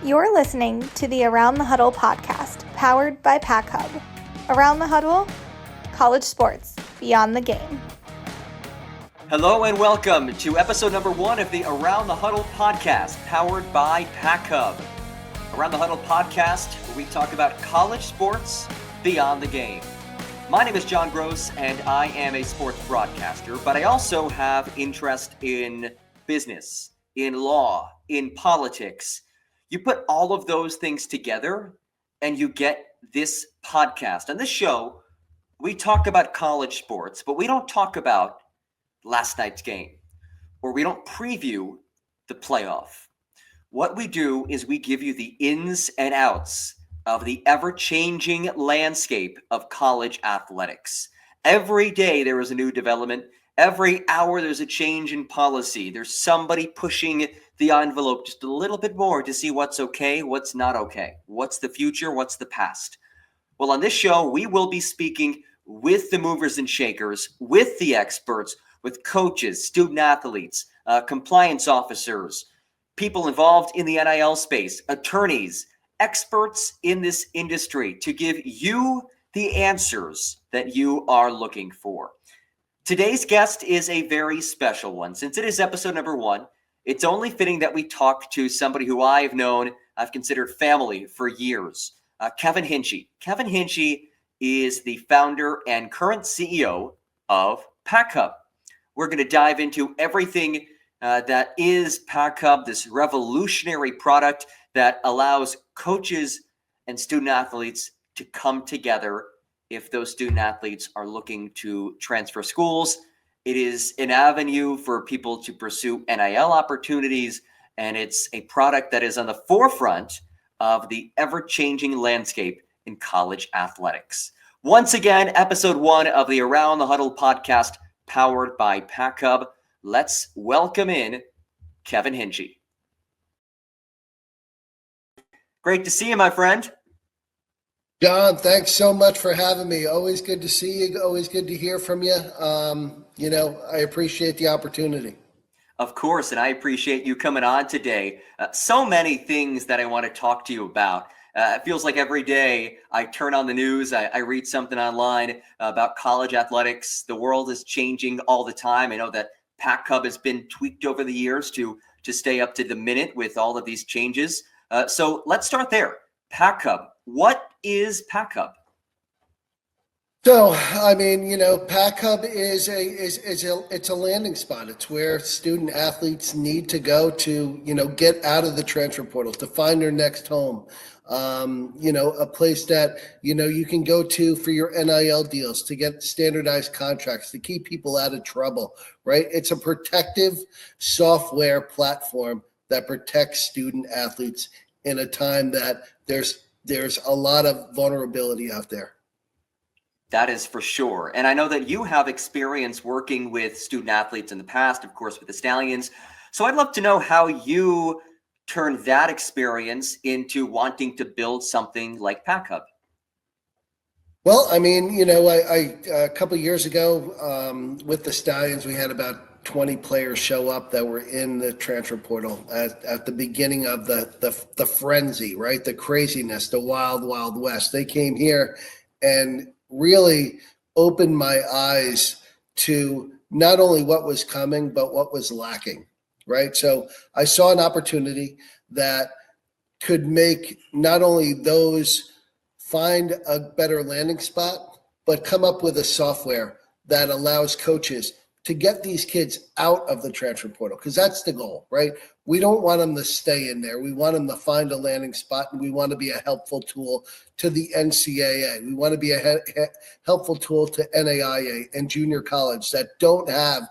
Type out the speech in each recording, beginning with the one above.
You're listening to the Around the Huddle podcast, powered by PAC-Hub. Around the Huddle, college sports beyond the game. Hello and welcome to episode number 1 of the Around the Huddle podcast, powered by PAC-Hub. Around the Huddle podcast, where we talk about college sports beyond the game. My name is John Gross, and I am a sports broadcaster, but I also have interest in business, in law, in politics. You put all of those things together and you get this podcast. On this show, we talk about college sports, but we don't talk about last night's game, or we don't preview the playoff. What we do is we give you the ins and outs of the ever-changing landscape of college athletics. Every day there is a new development. Every hour there's a change in policy. There's somebody pushing the envelope just a little bit more to see what's okay, what's not okay, what's the future, what's the past. Well, on this show, we will be speaking with the movers and shakers, with the experts, with coaches, student athletes, compliance officers, people involved in the NIL space, attorneys, experts in this industry to give you the answers that you are looking for. Today's guest is a very special one. Since it is episode number 1, it's only fitting that we talk to somebody who I've considered family for years, Kevin Hinchey. Kevin Hinchey is the founder and current CEO of PAC-Hub. We're going to dive into everything that is PAC-Hub, this revolutionary product that allows coaches and student athletes to come together if those student athletes are looking to transfer schools. It is an avenue for people to pursue NIL opportunities, and it's a product that is on the forefront of the ever-changing landscape in college athletics. Once again, episode 1 of the Around the Huddle podcast, powered by PAC-Hub. Let's welcome in Kevin Hinchey. Great to see you, my friend. John, thanks so much for having me. Always good to see you. Always good to hear from you. I appreciate the opportunity. Of course, and I appreciate you coming on today. So many things that I want to talk to you about. It feels like every day I turn on the news, I read something online about college athletics. The world is changing all the time. I know that PAC-Hub has been tweaked over the years to stay up to the minute with all of these changes. So let's start there. PAC-Hub. What is PAC-Hub? So, PAC-Hub is a landing spot. It's where student athletes need to go to, get out of the transfer portal, to find their next home. A place that, you can go to for your NIL deals, to get standardized contracts, to keep people out of trouble, right? It's a protective software platform that protects student athletes in a time that there's a lot of vulnerability out there. That is for sure. And I know that you have experience working with student athletes in the past, of course, with the Stallions. So I'd love to know how you turned that experience into wanting to build something like PAC-Hub. Well, a couple of years ago with the Stallions, we had about 20 players show up that were in the transfer portal at the beginning of the frenzy, right? The craziness, the wild, wild west. They came here and really opened my eyes to not only what was coming, but what was lacking, right? So I saw an opportunity that could make not only those find a better landing spot, but come up with a software that allows coaches to get these kids out of the transfer portal, because that's the goal, right? We don't want them to stay in there. We want them to find a landing spot, and we want to be a helpful tool to the NCAA. We want to be a helpful tool to NAIA and junior college that don't have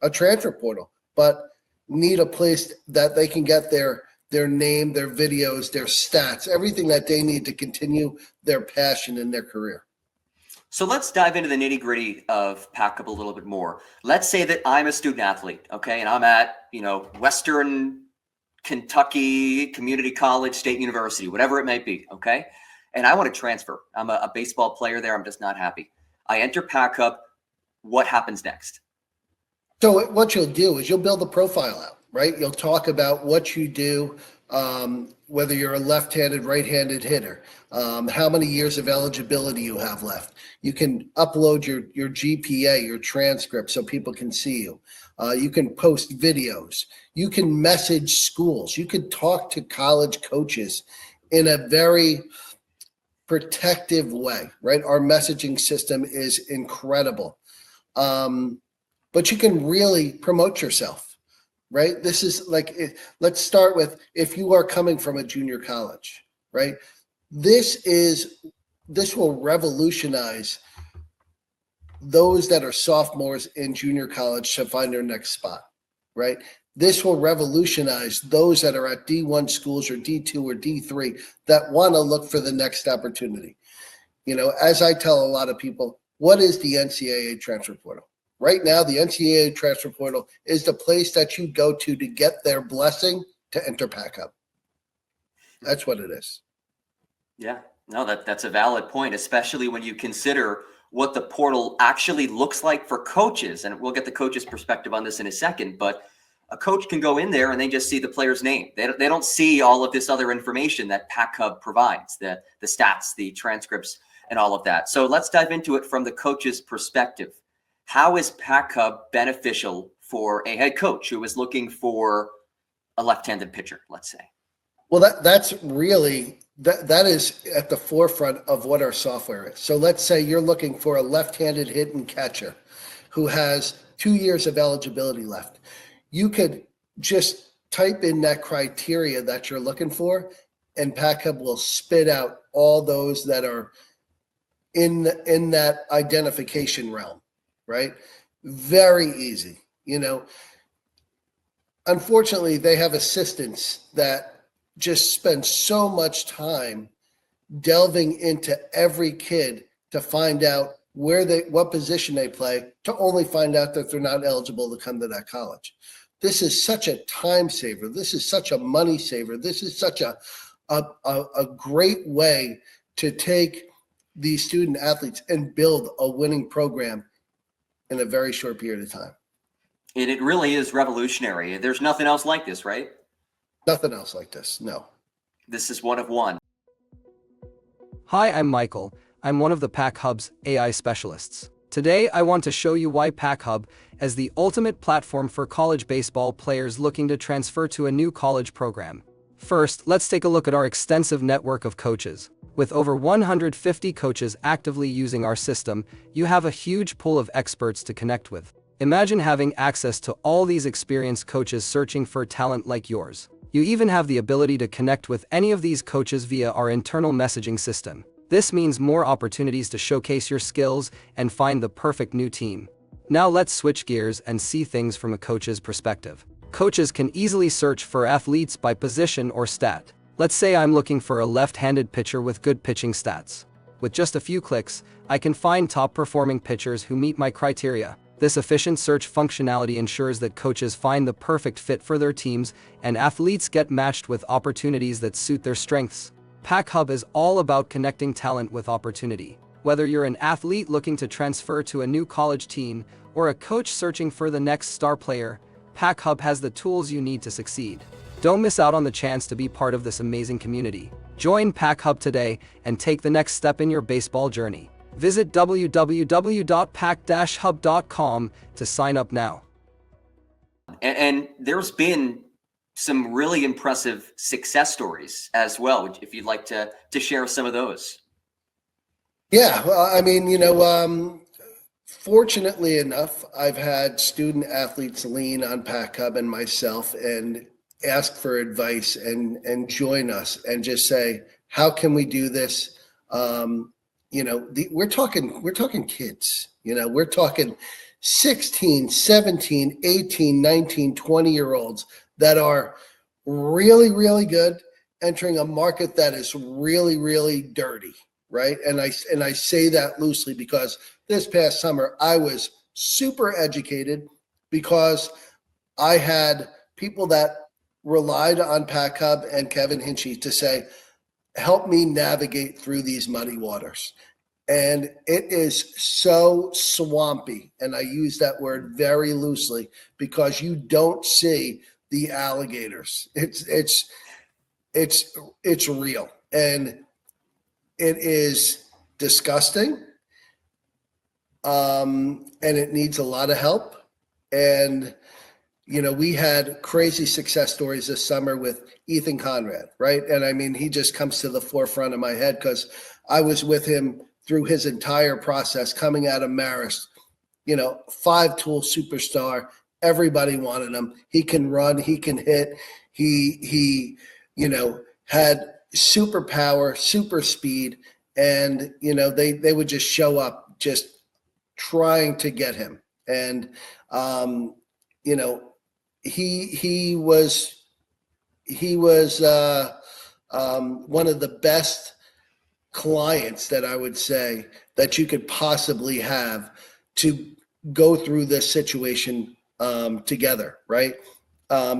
a transfer portal, but need a place that they can get their name, their videos, their stats, everything that they need to continue their passion in their career. So let's dive into the nitty-gritty of PAC-Hub a little bit more. Let's say that I'm a student athlete, okay, and I'm at, Western Kentucky Community College, State University, whatever it might be, okay, and I want to transfer. I'm a baseball player there. I'm just not happy. I enter PAC-Hub. What happens next? So what you'll do is you'll build a profile out, right? You'll talk about what you do, whether you're a left-handed, right-handed hitter, how many years of eligibility you have left. You can upload your GPA, your transcript, so people can see you. You can post videos. You can message schools. You can talk to college coaches in a very protective way, right? Our messaging system is incredible. But you can really promote yourself, right? This is like, let's start with, if you are coming from a junior college, right? This will revolutionize those that are sophomores in junior college to find their next spot, right? This will revolutionize those that are at D1 schools or D2 or D3 that want to look for the next opportunity. You know, as I tell a lot of people, what is the NCAA transfer portal? Right now, the NCAA transfer portal is the place that you go to get their blessing to enter PAC-Hub. That's what it is. Yeah, no, that's a valid point, especially when you consider what the portal actually looks like for coaches. And we'll get the coach's perspective on this in a second, but a coach can go in there and they just see the player's name. They don't see all of this other information that PAC-Hub provides, the stats, the transcripts, and all of that. So let's dive into it from the coach's perspective. How is PAC-Hub beneficial for a head coach who is looking for a left-handed pitcher, let's say? Well, that's really, that is at the forefront of what our software is. So let's say you're looking for a left-handed hitting catcher who has 2 years of eligibility left. You could just type in that criteria that you're looking for, and PAC-Hub will spit out all those that are in that identification realm, right? Very easy. You know, unfortunately, they have assistants that just spend so much time delving into every kid to find out what position they play, to only find out that they're not eligible to come to that college. This is such a time saver. This is such a money saver. This is such a great way to take these student athletes and build a winning program in a very short period of time. And it really is revolutionary. There's nothing else like this, right? Nothing else like this, no. This is one of one. Hi, I'm Michael. I'm one of the PAC-Hub's AI specialists. Today, I want to show you why PAC-Hub is the ultimate platform for college baseball players looking to transfer to a new college program. First, let's take a look at our extensive network of coaches. With over 150 coaches actively using our system, you have a huge pool of experts to connect with. Imagine having access to all these experienced coaches searching for talent like yours. You even have the ability to connect with any of these coaches via our internal messaging system. This means more opportunities to showcase your skills and find the perfect new team. Now let's switch gears and see things from a coach's perspective. Coaches can easily search for athletes by position or stat. Let's say I'm looking for a left-handed pitcher with good pitching stats. With just a few clicks, I can find top-performing pitchers who meet my criteria. This efficient search functionality ensures that coaches find the perfect fit for their teams and athletes get matched with opportunities that suit their strengths. PAC-Hub is all about connecting talent with opportunity. Whether you're an athlete looking to transfer to a new college team or a coach searching for the next star player, PAC-Hub has the tools you need to succeed. Don't miss out on the chance to be part of this amazing community. Join PAC-Hub today and take the next step in your baseball journey. Visit www.pac-hub.com to sign up now. And there's been some really impressive success stories as well, if you'd like to share some of those. Yeah, well, I mean, fortunately enough, I've had student athletes lean on PAC-Hub and myself and ask for advice and join us and just say, how can we do this? We're talking kids, we're talking 16, 17, 18, 19, 20-year-olds that are really, really good, entering a market that is really, really dirty, right? And I say that loosely because this past summer I was super educated because I had people that relied on PAC-Hub and Kevin Hinchey to say, help me navigate through these muddy waters. And it is so swampy. And I use that word very loosely because you don't see the alligators. it's real, and it is disgusting. And it needs a lot of help. And, we had crazy success stories this summer with Ethan Conrad, right? And I mean, he just comes to the forefront of my head because I was with him through his entire process coming out of Marist, 5-tool superstar. Everybody wanted him. He can run, he can hit. He had super power, super speed. And, they would just show up just trying to get him. And, he was one of the best clients that I would say that you could possibly have to go through this situation together, right?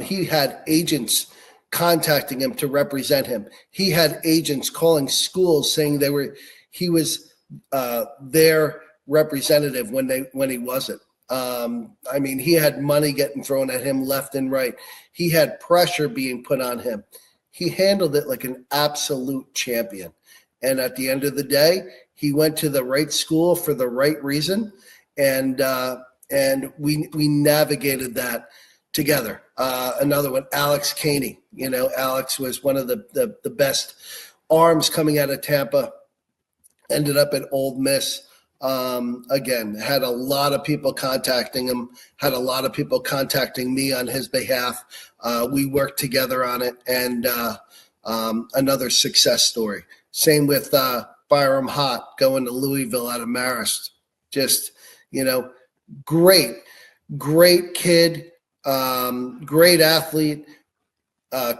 He had agents contacting him to represent him. He had agents calling schools saying he was their representative when he wasn't. I mean, he had money getting thrown at him left and right. He had pressure being put on him. He handled it like an absolute champion. And at the end of the day, he went to the right school for the right reason. And we navigated that together. Another one, Alex Caney. Alex was one of the best arms coming out of Tampa, ended up at Ole Miss. Again, had a lot of people contacting him, had a lot of people contacting me on his behalf. We worked together on it, and another success story. Same with Byram Hott going to Louisville out of Marist. Just, great kid, great athlete.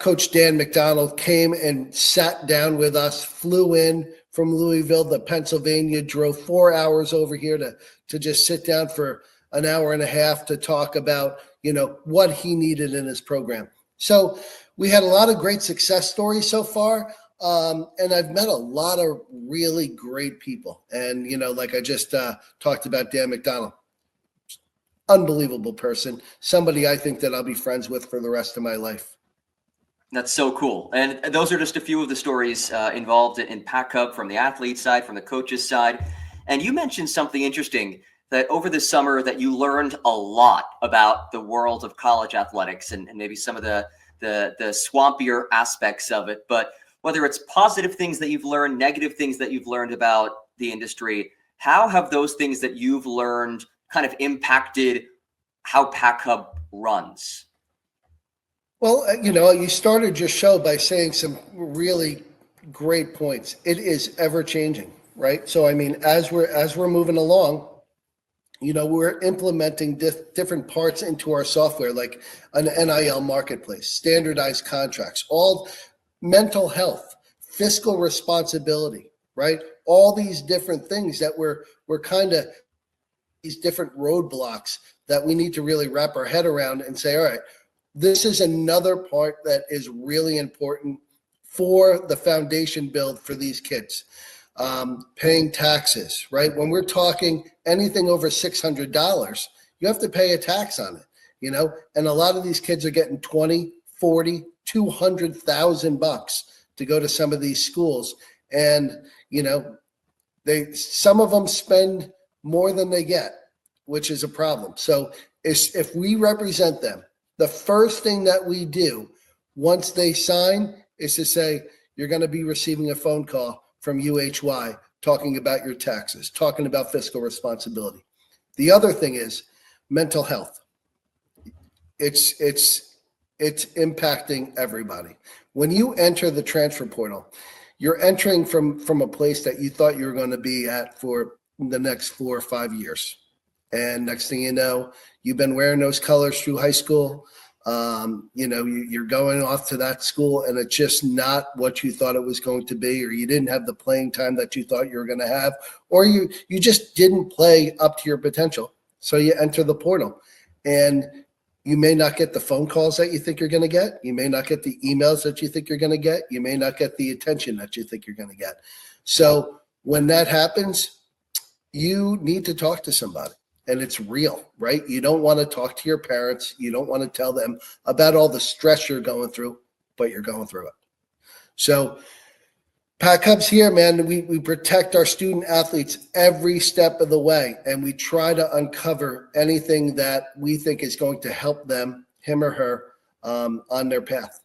Coach Dan McDonald came and sat down with us, flew in from Louisville to Pennsylvania, drove 4 hours over here to just sit down for an hour and a half to talk about, what he needed in his program. So we had a lot of great success stories so far. And I've met a lot of really great people. And, like I just talked about Dan McDonald, unbelievable person, somebody I think that I'll be friends with for the rest of my life. That's so cool. And those are just a few of the stories involved in PAC-Hub from the athlete side, from the coaches side. And you mentioned something interesting, that over the summer that you learned a lot about the world of college athletics and maybe some of the swampier aspects of it. But whether it's positive things that you've learned, negative things that you've learned about the industry, how have those things that you've learned kind of impacted how PAC-Hub runs? Well, you started your show by saying some really great points. It is ever changing, right? So, I mean, as we're moving along, we're implementing different parts into our software, like an NIL marketplace, standardized contracts, all mental health, fiscal responsibility, right? All these different things that we're kind of these different roadblocks that we need to really wrap our head around and say, all right, this is another part that is really important for the foundation build for these kids. Paying taxes, right? When we're talking anything over $600, you have to pay a tax on it, and a lot of these kids are getting 20, 40, 200,000 bucks to go to some of these schools. And, some of them spend more than they get, which is a problem. So if we represent them, the first thing that we do once they sign is to say, you're going to be receiving a phone call from UHY talking about your taxes, talking about fiscal responsibility. The other thing is mental health. It's impacting everybody. When you enter the transfer portal, you're entering from a place that you thought you were going to be at for the next 4 or 5 years. And next thing you know, you've been wearing those colors through high school. You're going off to that school and it's just not what you thought it was going to be, or you didn't have the playing time that you thought you were going to have, or you just didn't play up to your potential. So you enter the portal and you may not get the phone calls that you think you're going to get. You may not get the emails that you think you're going to get. You may not get the attention that you think you're going to get. So when that happens, you need to talk to somebody. And it's real, right? You don't want to talk to your parents. You don't want to tell them about all the stress you're going through, but you're going through it. So PAC-Hub's here, man. We protect our student athletes every step of the way, and we try to uncover anything that we think is going to help them, him or her, on their path.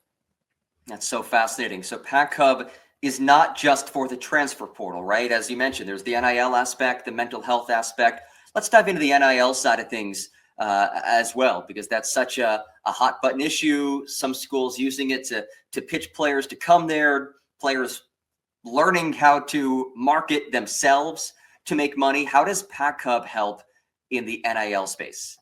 That's so fascinating. So PAC-Hub is not just for the transfer portal, right? As you mentioned, there's the NIL aspect, the mental health aspect. Let's dive into the NIL side of things as well, because that's such a hot button issue. Some schools using it to pitch players to come there, players learning how to market themselves to make money. How does PAC-Hub help in the NIL space?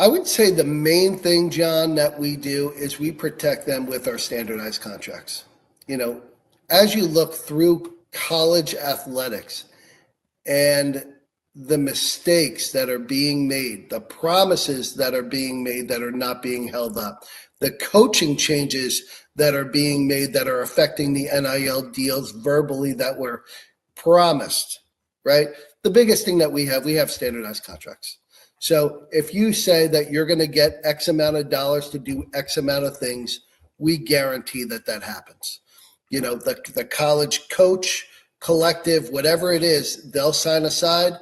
I would say the main thing, John, that we do is we protect them with our standardized contracts. As you look through college athletics and the mistakes that are being made, the promises that are being made that are not being held up, the coaching changes that are being made that are affecting the NIL deals verbally that were promised, right? The biggest thing that we have standardized contracts. So if you say that you're going to get X amount of dollars to do X amount of things, we guarantee that happens. The college coach, collective, whatever it is, they'll sign aside.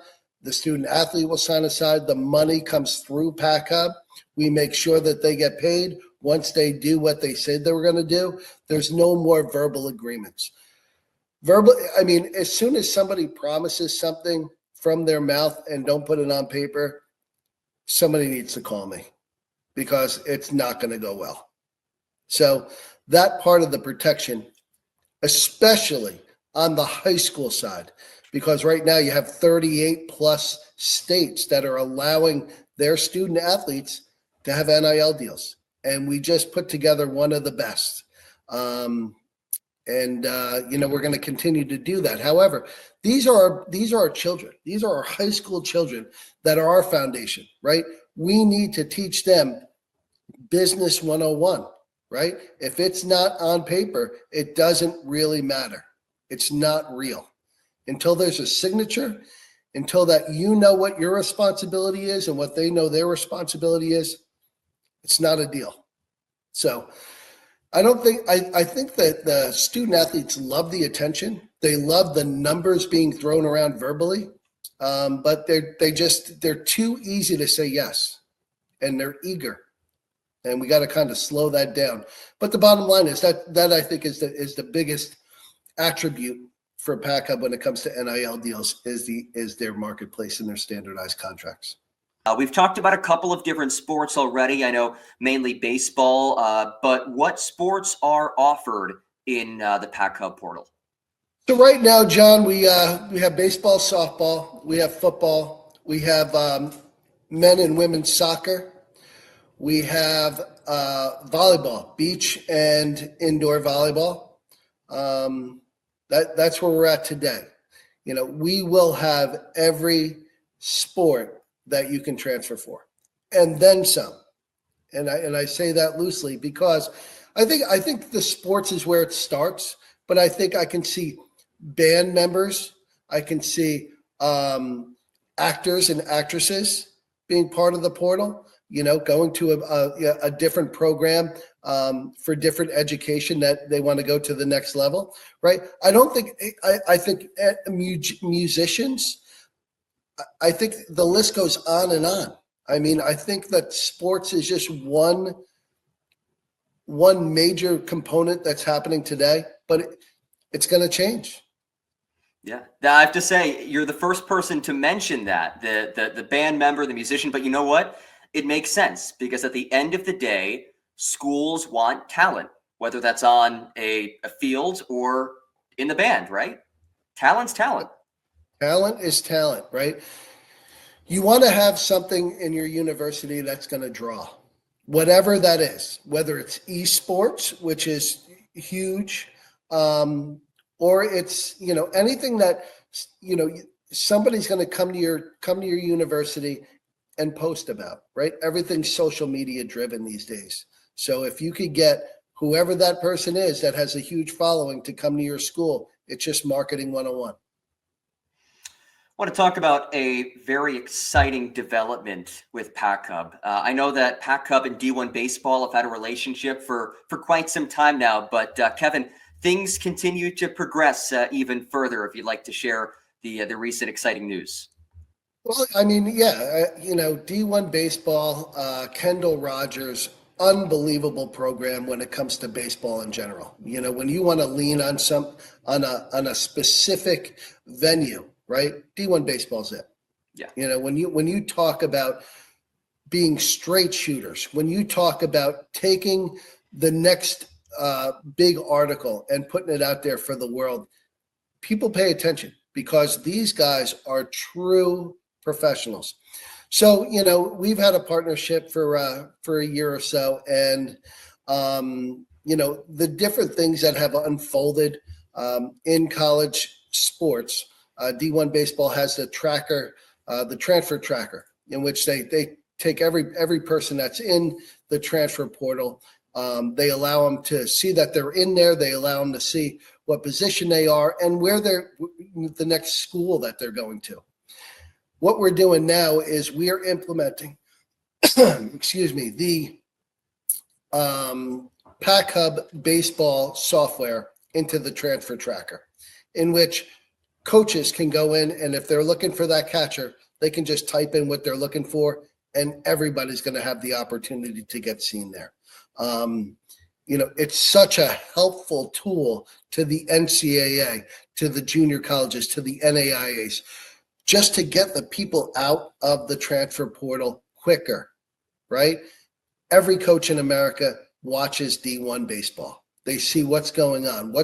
The student athlete will sign aside. The money comes through PAC-Hub. We make sure that they get paid. Once they do what they said they were going to do, there's no more verbal agreements. As soon as somebody promises something from their mouth and don't put it on paper, somebody needs to call me because it's not going to go well. So that part of the protection, especially on the high school side, because right now you have 38 plus states that are allowing their student athletes to have NIL deals. And we just put together one of the best. We're going to continue to do that. However, these are our children. These are our high school children that are our foundation, right? We need to teach them business 101, right? If it's not on paper, it doesn't really matter. It's not real. Until there's a signature, until that what your responsibility is and what they know their responsibility is, it's not a deal. So I think that the student athletes love the attention. They love the numbers being thrown around verbally, but they're too easy to say yes, and they're eager, and we got to kind of slow that down. But the bottom line is that I think is the biggest attribute for PAC-Hub when it comes to NIL deals is their marketplace and their standardized contracts. We've talked about a couple of different sports already. I know mainly baseball, but what sports are offered in the PAC-Hub portal? So right now, John, we have baseball, softball, we have football, we have men and women's soccer, we have volleyball, beach and indoor volleyball. That's where we're at today. We will have every sport that you can transfer for, and then some. And I say that loosely because I think the sports is where it starts, but I think I can see band members, I can see actors and actresses being part of the portal, going to a different program for different education that they want to go to the next level, right? I think musicians, I think the list goes on and on. I think that sports is just one major component that's happening today, but it's going to change. Yeah, I have to say, you're the first person to mention that, the band member, the musician, but you know what? It makes sense because at the end of the day, schools want talent, whether that's on a field or in the band, right? Talent's talent. Talent is talent, right? You want to have something in your university that's going to draw, whatever that is, whether it's esports, which is huge, or it's, anything that, somebody's going to come to your university and post about, right? Everything's social media driven these days. So if you could get whoever that person is that has a huge following to come to your school, it's just marketing 101. I want to talk about a very exciting development with PAC-Hub. I know that PAC-Hub and D1 Baseball have had a relationship for quite some time now, but Kevin, things continue to progress even further. If you'd like to share the recent exciting news. Well, I mean, yeah, D1 Baseball, Kendall Rogers, unbelievable program when it comes to baseball in general. When you want to lean on on a specific venue, right? D1 Baseball's it. Yeah. When you talk about being straight shooters, when you talk about taking the next big article and putting it out there for the world, people pay attention because these guys are true professionals. So, we've had a partnership for a year or so, and the different things that have unfolded in college sports. D1 Baseball has the tracker, the transfer tracker, in which they take every person that's in the transfer portal. They allow them to see that they're in there. They allow them to see what position they are and where they're the next school that they're going to. What we're doing now is we are implementing, the PAC-Hub baseball software into the transfer tracker, in which coaches can go in, and if they're looking for that catcher, they can just type in what they're looking for, and everybody's going to have the opportunity to get seen there. It's such a helpful tool to the NCAA, to the junior colleges, to the NAIAs, just to get the people out of the transfer portal quicker, right? Every coach in America watches D1 baseball. They see what's going on,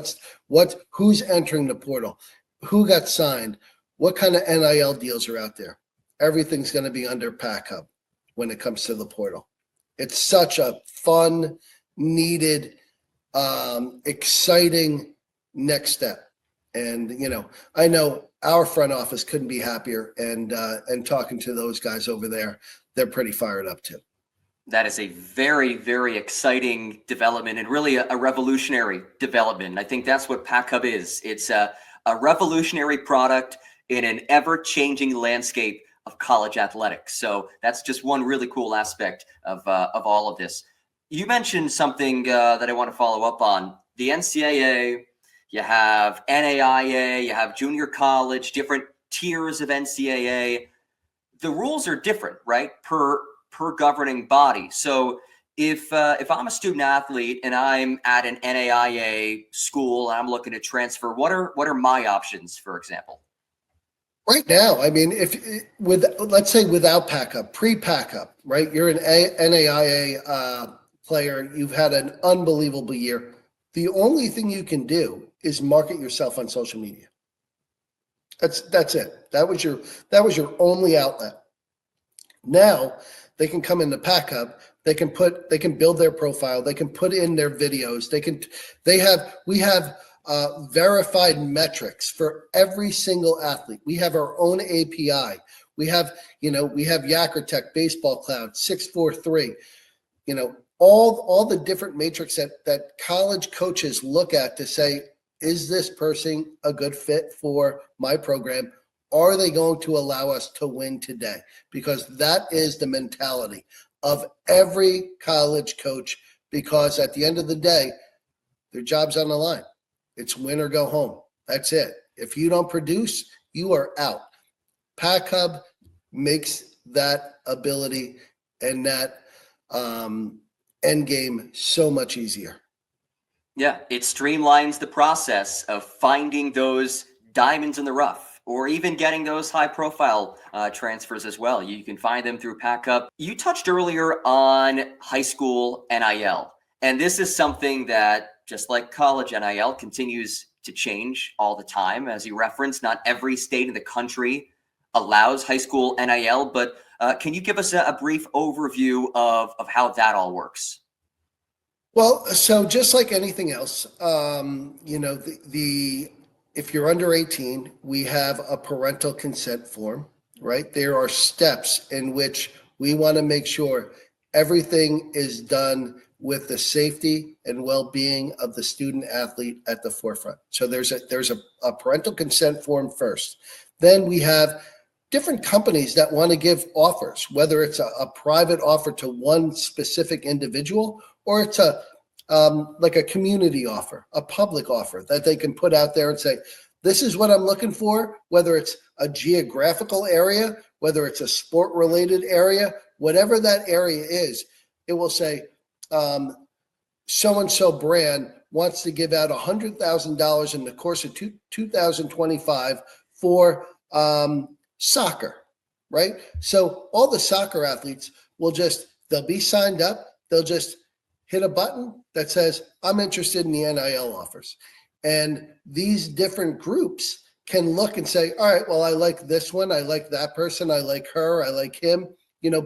who's entering the portal, who got signed, what kind of NIL deals are out there. Everything's going to be under PAC-Hub when it comes to the portal. It's such a fun, needed, exciting next step. And, I know our front office couldn't be happier, and talking to those guys over there, they're pretty fired up too. That is a very, very exciting development and really a revolutionary development. I think that's what PAC-Hub is. It's a revolutionary product in an ever-changing landscape of college athletics. So that's just one really cool aspect of all of this. You mentioned something that I want to follow up on. The NCAA, you have NAIA, you have junior college, different tiers of NCAA. The rules are different, right, per governing body. So if I'm a student athlete and I'm at an NAIA school and I'm looking to transfer, what are my options, for example? Right now, I mean, let's say without PAC-Hub, pre-PAC-Hub, right? You're an NAIA player. You've had an unbelievable year. The only thing you can do is market yourself on social media. That's it. That was your only outlet. Now they can come into PAC-Hub. They can build their profile. They can put in their videos. We have verified metrics for every single athlete. We have our own API. We have Yakertech, Baseball Cloud, 643. All the different matrix that college coaches look at to say, is this person a good fit for my program? Are they going to allow us to win today? Because that is the mentality of every college coach, because at the end of the day, their job's on the line. It's win or go home. That's it. If you don't produce, you are out. PAC-Hub makes that ability and that end game so much easier. Yeah, it streamlines the process of finding those diamonds in the rough, or even getting those high-profile transfers as well. You can find them through PAC-Hub. You touched earlier on high school NIL, and this is something that, just like college NIL, continues to change all the time. As you referenced, not every state in the country allows high school NIL, but can you give us a brief overview of how that all works? Well, so just like anything else, if you're under 18, we have a parental consent form, right? There are steps in which we want to make sure everything is done with the safety and well-being of the student athlete at the forefront. So there's a parental consent form first. Then we have different companies that want to give offers, whether it's a private offer to one specific individual, or it's like a community offer, a public offer that they can put out there and say, this is what I'm looking for, whether it's a geographical area, whether it's a sport related area, whatever that area is, it will say, so-and-so brand wants to give out $100,000 in the course of 2025 for soccer, right? So all the soccer athletes they'll be signed up. They'll just hit a button that says, I'm interested in the NIL offers. And these different groups can look and say, all right, well, I like this one. I like that person. I like her. I like him,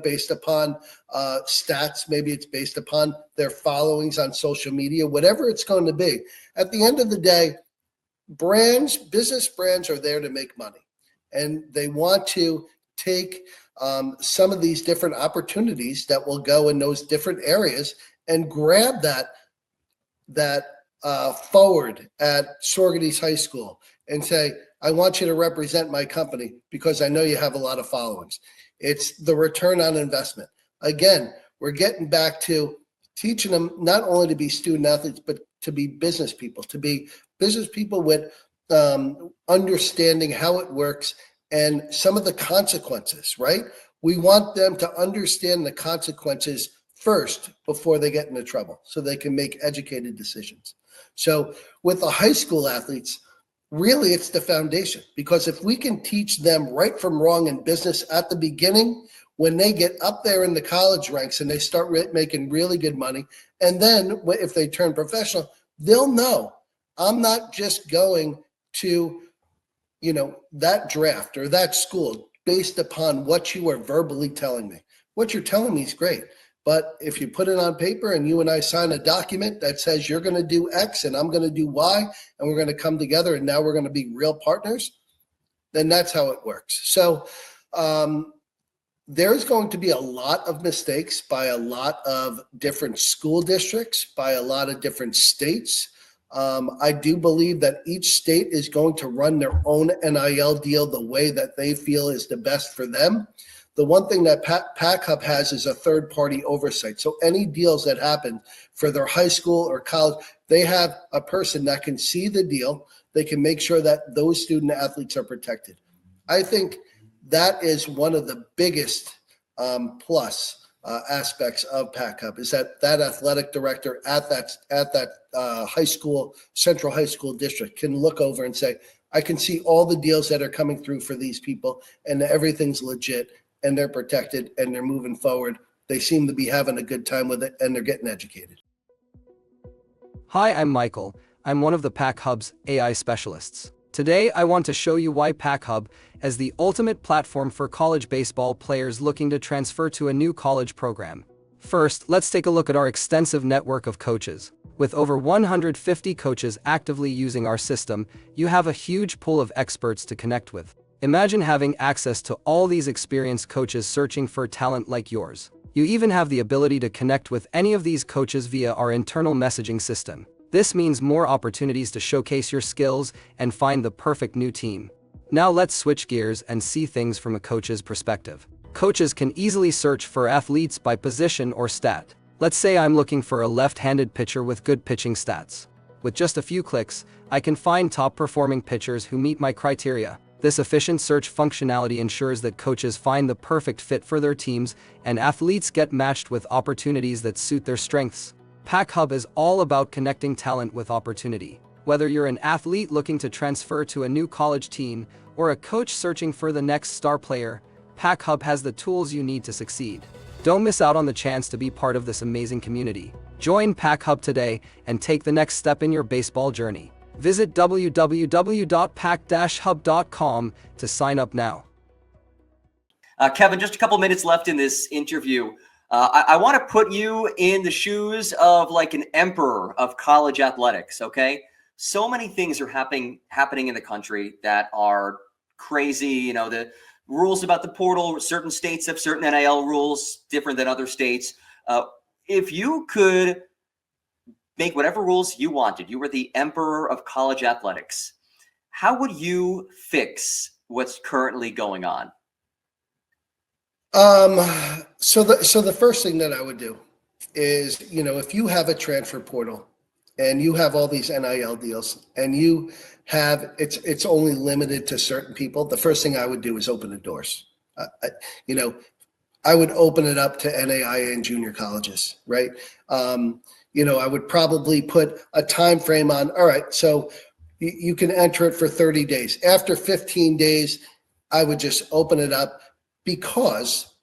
based upon stats. Maybe it's based upon their followings on social media, whatever it's going to be. At the end of the day, business brands are there to make money. And they want to take some of these different opportunities that will go in those different areas and grab that forward at Sorgetes High School and say, I want you to represent my company because I know you have a lot of followings. It's the return on investment. Again, we're getting back to teaching them not only to be student athletes, but to be business people with understanding how it works and some of the consequences, right? We want them to understand the consequences first before they get into trouble so they can make educated decisions. So with the high school athletes, really it's the foundation, because if we can teach them right from wrong in business at the beginning, when they get up there in the college ranks and they start making really good money, and then if they turn professional, they'll know I'm not just going to, that draft or that school based upon what you are verbally telling me. What you're telling me is great. But if you put it on paper and you and I sign a document that says you're going to do X and I'm going to do Y and we're going to come together and now we're going to be real partners, then that's how it works. So there's going to be a lot of mistakes by a lot of different school districts, by a lot of different states. I do believe that each state is going to run their own NIL deal the way that they feel is the best for them. The one thing that PAC-Hub has is a third-party oversight. So any deals that happen for their high school or college, they have a person that can see the deal. They can make sure that those student athletes are protected. I think that is one of the biggest plus aspects of PAC-Hub is that athletic director at that high school, central high school district can look over and say, I can see all the deals that are coming through for these people and everything's legit. And they're protected and they're moving forward. They seem to be having a good time with it and they're getting educated. Hi, I'm Michael. I'm one of the PAC-Hub's AI specialists. Today, I want to show you why PAC-Hub is the ultimate platform for college baseball players looking to transfer to a new college program. First, let's take a look at our extensive network of coaches. With over 150 coaches actively using our system, you have a huge pool of experts to connect with. Imagine having access to all these experienced coaches searching for talent like yours. You even have the ability to connect with any of these coaches via our internal messaging system. This means more opportunities to showcase your skills and find the perfect new team. Now let's switch gears and see things from a coach's perspective. Coaches can easily search for athletes by position or stat. Let's say I'm looking for a left-handed pitcher with good pitching stats. With just a few clicks, I can find top-performing pitchers who meet my criteria. This efficient search functionality ensures that coaches find the perfect fit for their teams and athletes get matched with opportunities that suit their strengths. PAC-Hub is all about connecting talent with opportunity. Whether you're an athlete looking to transfer to a new college team or a coach searching for the next star player, PAC-Hub has the tools you need to succeed. Don't miss out on the chance to be part of this amazing community. Join PAC-Hub today and take the next step in your baseball journey. Visit www.pac-hub.com to sign up now. Kevin, just a couple minutes left in this interview. I want to put you in the shoes of like an emperor of college athletics, okay? So many things are happening in the country that are crazy. The rules about the portal, certain states have certain NIL rules different than other states. If you could make whatever rules you wanted, you were the emperor of college athletics, how would you fix what's currently going on? So the first thing that I would do is, if you have a transfer portal and you have all these NIL deals and you have, it's only limited to certain people, the first thing I would do is open the doors. I would open it up to NAIA and junior colleges, right? I would probably put a time frame on, all right, so you can enter it for 30 days. After 15 days, I would just open it up, because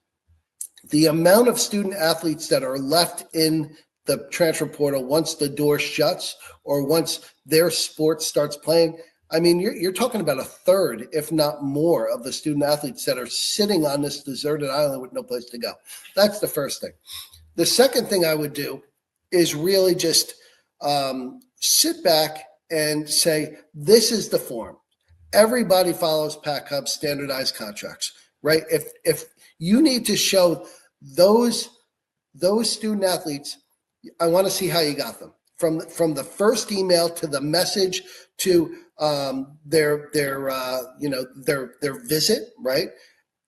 the amount of student athletes that are left in the transfer portal once the door shuts or once their sport starts playing, I mean, you're talking about a third, if not more, of the student athletes that are sitting on this deserted island with no place to go. That's the first thing. The second thing I would do is really just sit back and say, this is the form. Everybody follows PAC-Hub standardized contracts, right? If you need to show those student athletes, I want to see how you got them. From the first email to the message to their visit, right?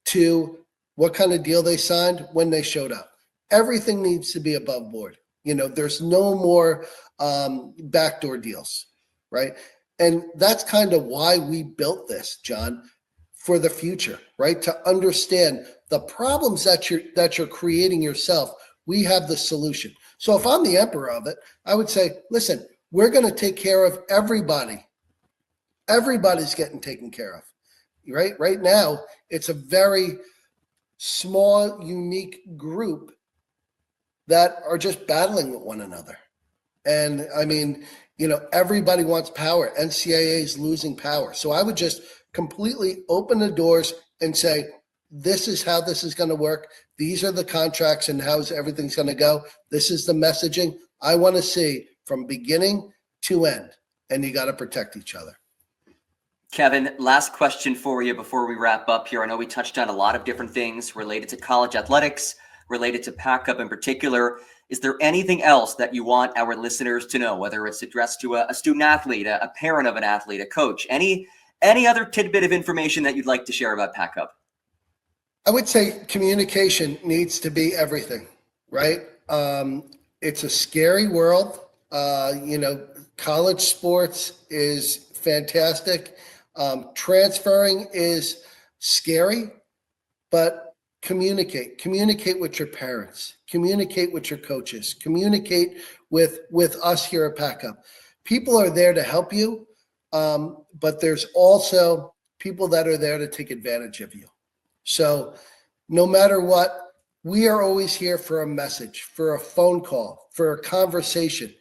To what kind of deal they signed when they showed up. Everything needs to be above board. There's no more backdoor deals, right? And that's kind of why we built this, John, for the future, right? To understand the problems that you're creating yourself. We have the solution. So if I'm the emperor of it, I would say, listen, we're going to take care of everybody. Everybody's getting taken care of, right? Right now, it's a very small, unique group that are just battling with one another. And I mean, everybody wants power. NCAA is losing power. So I would just completely open the doors and say, this is how this is going to work. These are the contracts and how everything's going to go. This is the messaging I want to see from beginning to end. And you got to protect each other. Kevin, last question for you before we wrap up here. I know we touched on a lot of different things related to college athletics, related to PAC-Hub in particular. Is there anything else that you want our listeners to know, whether it's addressed to a student athlete, a parent of an athlete, a coach, any other tidbit of information that you'd like to share about PAC-Hub? I would say communication needs to be everything, right? It's a scary world. College sports is fantastic. Transferring is scary, but communicate with your parents, communicate with your coaches, communicate with us here at PAC-Hub. People are there to help you, but there's also people that are there to take advantage of you. So no matter what, we are always here for a message, for a phone call, for a conversation.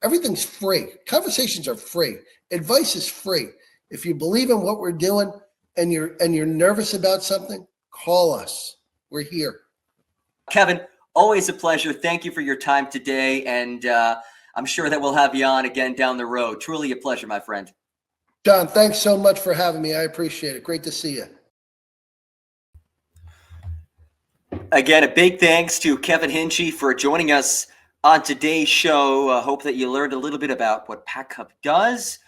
Everything's free. Conversations are free. Advice is free. If you believe in what we're doing and you're nervous about something, call us. We're here. Kevin, always a pleasure. Thank you for your time today. And I'm sure that we'll have you on again down the road. Truly a pleasure, my friend. John, thanks so much for having me. I appreciate it. Great to see you. Again, a big thanks to Kevin Hinchey for joining us on today's show. I hope that you learned a little bit about what PAC-Hub does,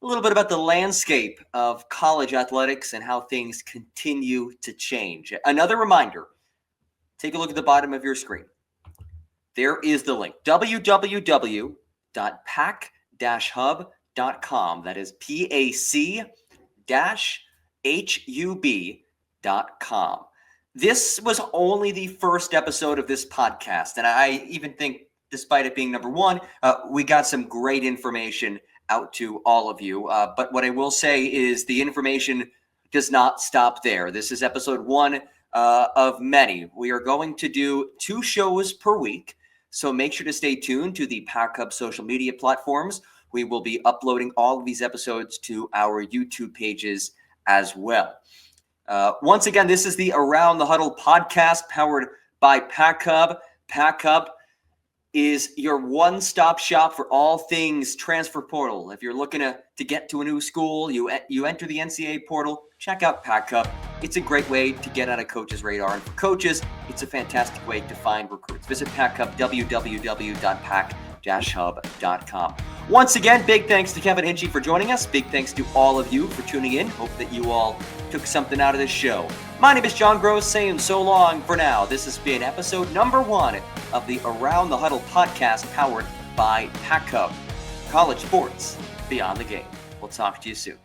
a little bit about the landscape of college athletics and how things continue to change. Another reminder, take a look at the bottom of your screen. There is the link, www.pac-hub.com. That is PAC-HUB.com. This was only the first episode of this podcast, and I even think, despite it being number one, we got some great information out to all of you. But what I will say is the information does not stop there. This is episode one of many. We are going to do 2 shows per week, so make sure to stay tuned to the PAC-Hub social media platforms. We will be uploading all of these episodes to our YouTube pages as well. Once again, this is the Around the Huddle podcast powered by PAC-Hub. PAC-Hub is your one-stop shop for all things transfer portal. If you're looking to get to a new school, you enter the NCAA portal, check out PAC-Hub. It's a great way to get on a coach's radar. And for coaches, it's a fantastic way to find recruits. Visit PAC-Hub, www.pac-hub.com. Once again, big thanks to Kevin Hinchey for joining us. Big thanks to all of you for tuning in. Hope that you all took something out of this show. My name is John Gross, saying so long for now. This has been episode number 1 of the Around the Huddle podcast, powered by PAC-Hub. College sports beyond the game. We'll talk to you soon.